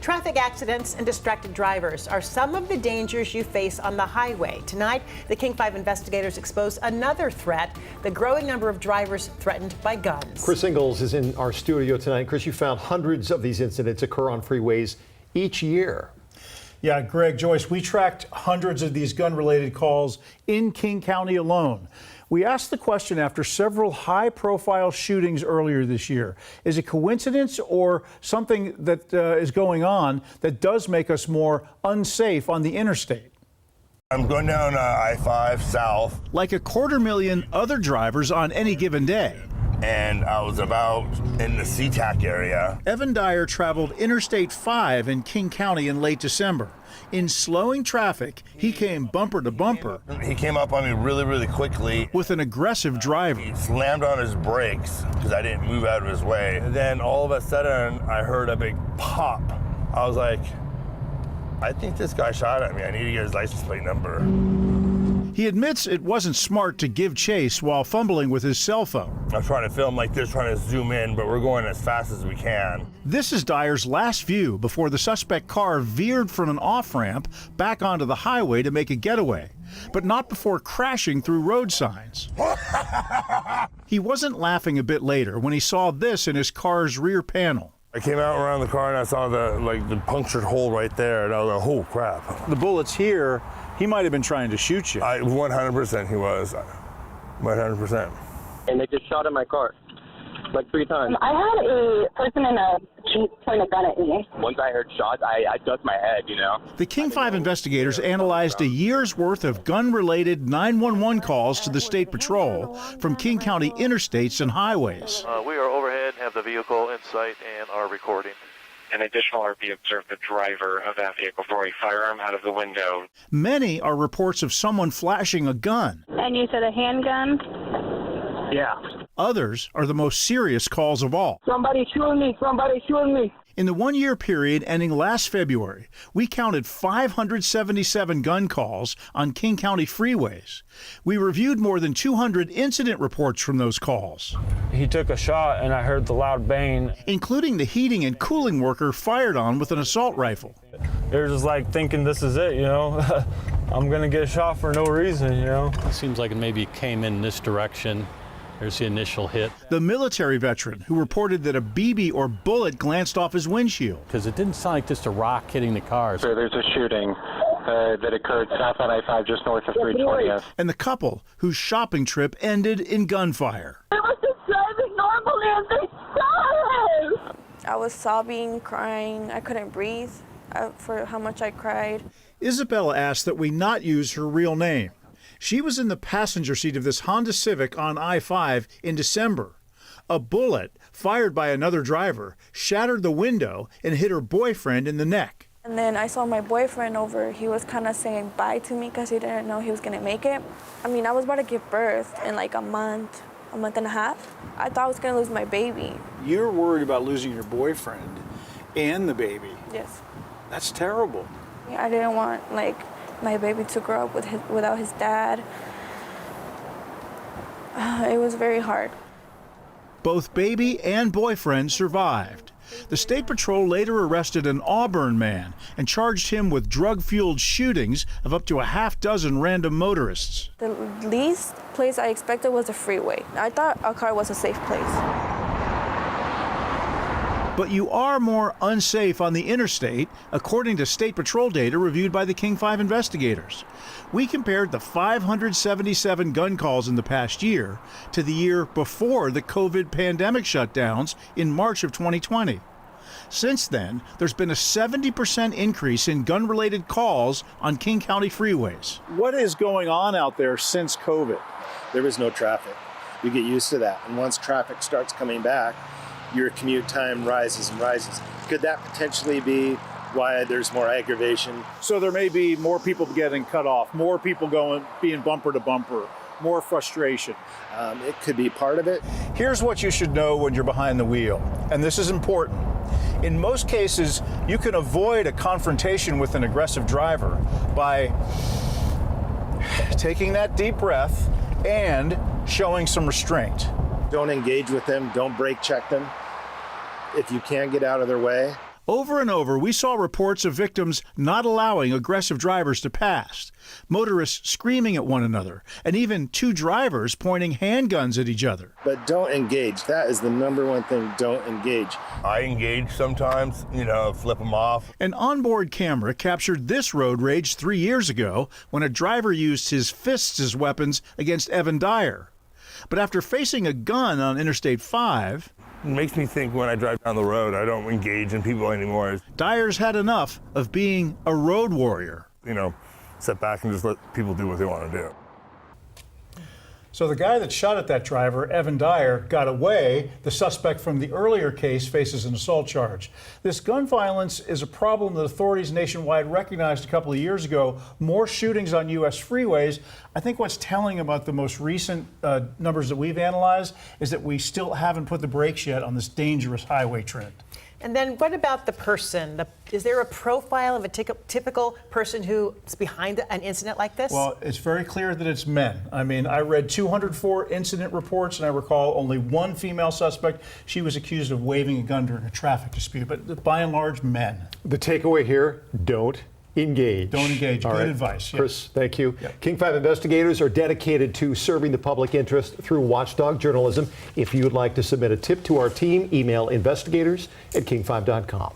Traffic accidents and distracted drivers are some of the dangers you face on the highway. Tonight, the King 5 investigators expose another threat, the growing number of drivers threatened by guns. Chris Ingalls is in our studio tonight. Chris, you found hundreds of these incidents occur on freeways each year. Yeah, Greg, Joyce, we tracked hundreds of these gun-related calls in King County alone. We asked the question after several high-profile shootings earlier this year. Is it coincidence or something that is going on that does make us more unsafe on the interstate? I'm going down I-5 south. Like 250,000 other drivers on any given day. And I was about in the SeaTac area. Evan Dyer traveled Interstate 5 in King County in late December. In slowing traffic, he came bumper to bumper. He came up on me really, really quickly. With an aggressive driver. He slammed on his brakes because I didn't move out of his way. And then all of a sudden, I heard a big pop. I was like, I think this guy shot at me. I need to get his license plate number. He admits it wasn't smart to give chase while fumbling with his cell phone. I'm trying to film like this, trying to zoom in, but we're going as fast as we can. This is Dyer's last view before the suspect car veered from an off-ramp back onto the highway to make a getaway, but not before crashing through road signs. He wasn't laughing a bit later when he saw this in his car's rear panel. I came out around the car and I saw the punctured hole right there, and I was like, oh crap. The bullet's here. He might have been trying to shoot you. 100% he was. 100%. And they just shot in my car, like 3 times. I had a person in a Jeep point a gun at me. Once I heard shots, I ducked my head, you know. The King 5 investigators analyzed a year's worth of gun-related 911 calls to the State Patrol from King County interstates and highways. We are overhead, have the vehicle in sight, and are recording. An additional RP observed the driver of that vehicle throw a firearm out of the window. Many are reports of someone flashing a gun. And you said a handgun? Yeah. Others are the most serious calls of all. Somebody shooting me, somebody shooting me. In the one-year period ending last February, we counted 577 gun calls on King County freeways. We reviewed more than 200 incident reports from those calls. He took a shot and I heard the loud bang. Including the heating and cooling worker fired on with an assault rifle. They're just like thinking this is it, you know. I'm gonna get shot for no reason, you know. It seems like it maybe came in this direction. There's the initial hit. The military veteran who reported that a BB or bullet glanced off his windshield. Because it didn't sound like just a rock hitting the car. So there's a shooting that occurred south on I-5 just north of 320th. And the couple whose shopping trip ended in gunfire. I was just driving normally and they shot him. I was sobbing, crying. I couldn't breathe for how much I cried. Isabella asked that we not use her real name. She was in the passenger seat of this Honda Civic on I-5 in December. A bullet, fired by another driver, shattered the window and hit her boyfriend in the neck. And then I saw my boyfriend over. He was kind of saying bye to me because he didn't know he was going to make it. I mean, I was about to give birth in like a month and a half. I thought I was going to lose my baby. You're worried about losing your boyfriend and the baby. Yes. That's terrible. I didn't want, my baby to grow up without his dad. It was very hard. Both baby and boyfriend survived. The State Patrol later arrested an Auburn man and charged him with drug-fueled shootings of up to a half dozen random motorists. The least place I expected was a freeway. I thought a car was a safe place. But you are more unsafe on the interstate, according to State Patrol data reviewed by the King 5 investigators. We compared the 577 gun calls in the past year to the year before the COVID pandemic shutdowns in March of 2020. Since then, there's been a 70% increase in gun-related calls on King County freeways. What is going on out there since COVID? There was no traffic. You get used to that. And once traffic starts coming back, your commute time rises and rises. Could that potentially be why there's more aggravation? So there may be more people getting cut off, more people being bumper to bumper, more frustration. It could be part of it. Here's what you should know when you're behind the wheel, and this is important. In most cases, you can avoid a confrontation with an aggressive driver by taking that deep breath and showing some restraint. Don't engage with them, don't brake check them. If you can get out of their way. Over and over, we saw reports of victims not allowing aggressive drivers to pass, motorists screaming at one another, and even two drivers pointing handguns at each other. But don't engage. That is the number one thing. Don't engage. I engage sometimes, flip them off. An onboard camera captured this road rage 3 years ago when a driver used his fists as weapons against Evan Dyer. But after facing a gun on Interstate 5, it makes me think when I drive down the road, I don't engage in people anymore. Dyer's had enough of being a road warrior. Sit back and just let people do what they want to do. So the guy that shot at that driver, Evan Dyer, got away. The suspect from the earlier case faces an assault charge. This gun violence is a problem that authorities nationwide recognized a couple of years ago. More shootings on U.S. freeways. I think what's telling about the most recent numbers that we've analyzed is that we still haven't put the brakes yet on this dangerous highway trend. And then what about the person? Is there a profile of a typical person who's behind an incident like this? Well, it's very clear that it's men. I mean, I read 204 incident reports, and I recall only one female suspect. She was accused of waving a gun during a traffic dispute, but by and large, men. The takeaway here, don't engage. Don't engage. All Good right. advice. Yeah. Chris, thank you. Yep. King 5 investigators are dedicated to serving the public interest through watchdog journalism. If you'd like to submit a tip to our team, email investigators@king5.com.